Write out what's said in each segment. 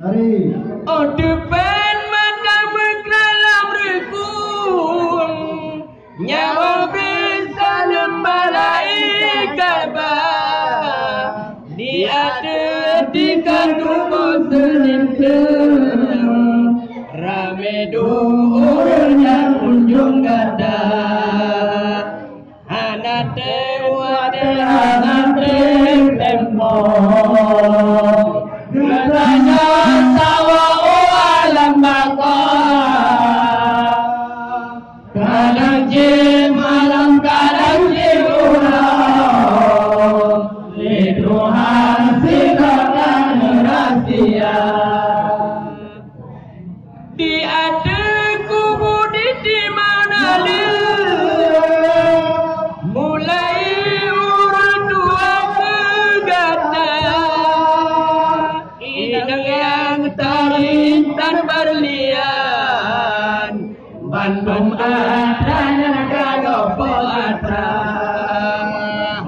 Oh depan mata berkelam rekung nyawa bisa nembalai kabar di ada di kantung selintang rame orang kunjung gada anak dewa anak tempo katanya tawa alam baka kadang je malam kadang je urang li Tuhan silakan rahasia di ada kubur di mana mulai urut dua kegata inang yang tarintan berlian Bandung adanya kagok poatra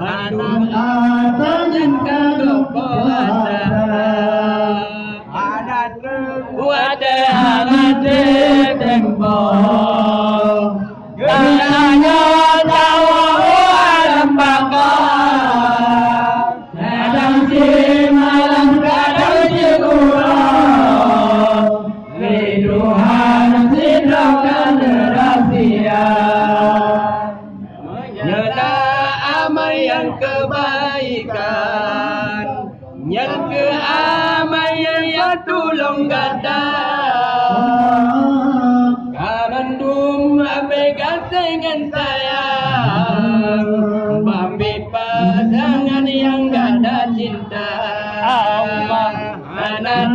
Bandung adanya kagok poatra ada anak tempo katanya tawa alam baka kadang si malam kadang si kurang li Tuhan silakan rahasia nyata amal yang kebaikan yang keamaian yang tulung gada karandum abegan dengan sayang bambi pasangan yang gada cinta Allah anak